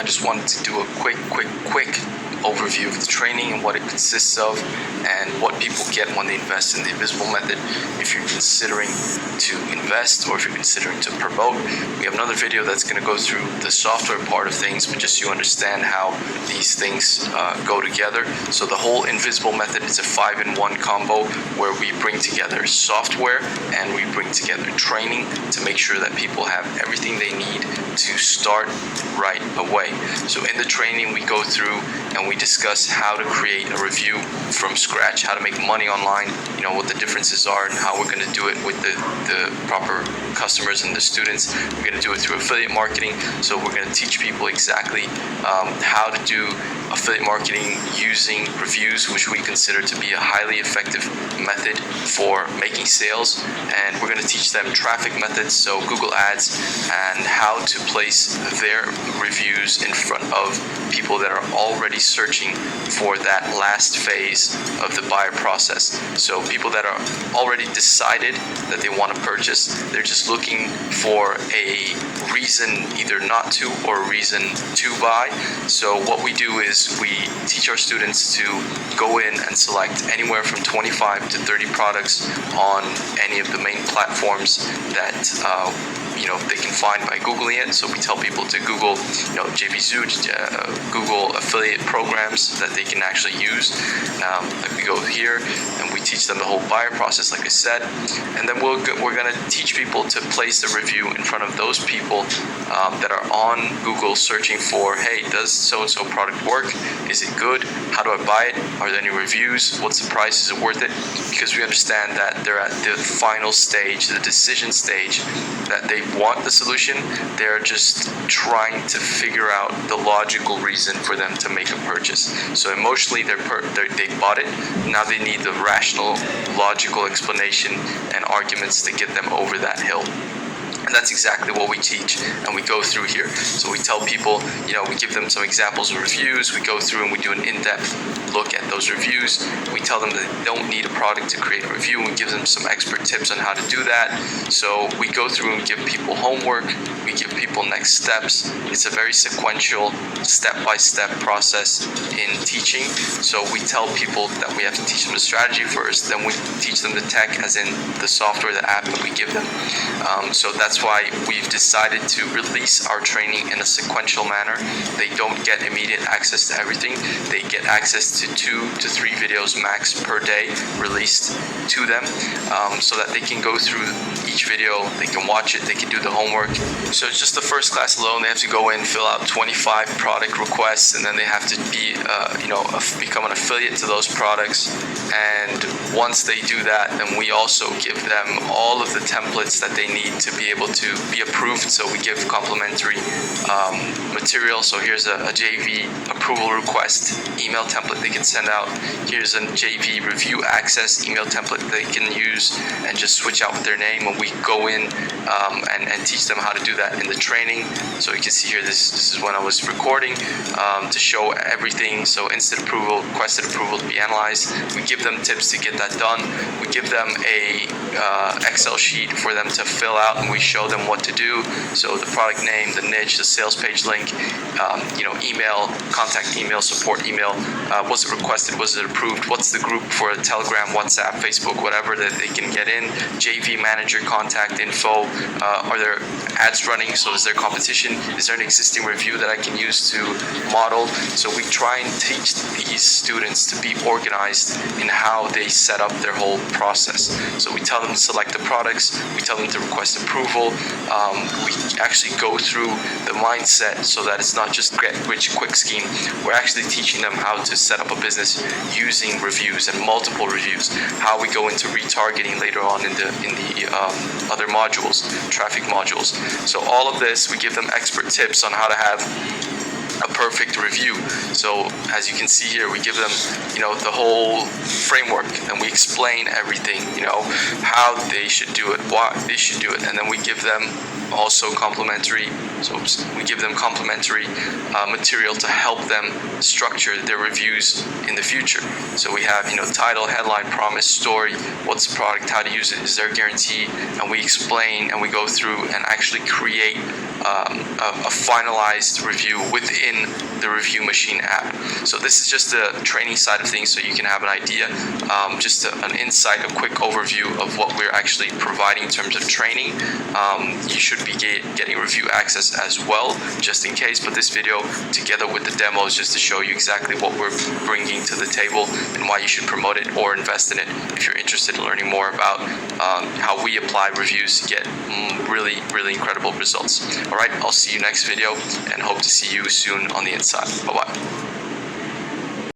I just wanted to do a quick overview of the training and what it consists of and what people get when they invest in the Invisible Method. If you're considering to invest or if you're considering to promote, we have another video that's going to go through the software part of things, but just so you understand how these things go together. So the whole Invisible Method is a 5-in-1 combo where we bring together software and we bring together training to make sure that people have everything they need to start right away. So in the training we go through and we discuss how to create a review from scratch, how to make money online, what the differences are and how we're going to do it with the proper customers and the students. We're going to do it through affiliate marketing. So we're going to teach people exactly how to do affiliate marketing using reviews, which we consider to be a highly effective method for making sales. And we're going to teach them traffic methods, so Google Ads, and how to place their reviews in front of people that are already searching for that last phase of the buyer process. So people that are already decided that they want to purchase, they're just looking for a reason either not to or a reason to buy. So what we do is we teach our students to go in and select anywhere from 25 to 30 products on any of the main platforms that they can find by Googling it. So we tell people to Google, JVZoo, Google affiliate programs that they can actually use. Like we go here and we teach them the whole buyer process, like I said, and then we're going to teach people to place the review in front of those people that are on Google searching for, hey, does so-and-so product work? Is it good? How do I buy it? Are there any reviews? What's the price? Is it worth it? Because we understand that they're at the final stage, the decision stage, that they want the solution. They're just trying to figure out the logical reason for them to make a purchase. So emotionally, they bought it. Now they need the rational, logical explanation and arguments to get them over that hill. And that's exactly what we teach and we go through here. So we tell people, we give them some examples of reviews. We go through and we do an in-depth look at those reviews. We tell them that they don't need a product to create a review, and we give them some expert tips on how to do that. So we go through and give people homework. We give people next steps. It's a very sequential, step-by-step process in teaching. So we tell people that we have to teach them the strategy first, then we teach them the tech, as in the software, the app that we give them. So that's why we've decided to release our training in a sequential manner. They don't get immediate access to everything. They get access to 2 to 3 videos max per day released to them, so that they can go through each video, they can watch it, they can do the homework. So it's just the first class alone. They have to go in, fill out 25 product requests, and then they have to be, become an affiliate to those products. And once they do that, then we also give them all of the templates that they need to be able to be approved. So we give complimentary material. So here's a JV approval request email template they can send out. Here's a JV review access email template they can use and just switch out with their name. And we go in and teach them how to do that in the training. So you can see here, this is when I was recording to show everything. So instant approval, requested approval to be analyzed. We give them tips to get that done. We give them a Excel sheet for them to fill out, and we show them what to do. So the product name, the niche, the sales page link, email, contact email, support email, was it requested, was it approved, what's the group for Telegram, WhatsApp, Facebook, whatever that they can get in, JV manager contact info, are there ads running, so is there competition, is there an existing review that I can use to model. So we try and teach these students to be organized in how they set up their whole process. So we tell them to select the products, we tell them to request approval, we actually go through the mindset so that it's not just get rich quick scheme. We're actually teaching them how to set up a business using reviews and multiple reviews, how we go into retargeting later on in the other modules, traffic modules. So all of this, we give them expert tips on how to have a perfect review. So as you can see here, we give them, the whole framework, and we explain everything, how they should do it, why they should do it, and then we give them also complimentary material to help them structure their reviews in the future. So we have, title, headline, promise, story, what's the product, how to use it, is there a guarantee, and we explain and we go through and actually create a finalized review within the Review Machine app. So this is just the training side of things, so you can have an idea, just an insight, a quick overview of what we're actually providing in terms of training. You should be getting review access as well, just in case. But this video, together with the demo, is just to show you exactly what we're bringing to the table and why you should promote it or invest in it if you're interested in learning more about how we apply reviews to get really incredible results. All right, I'll see you next video and hope to see you soon on the inside. Bye-bye.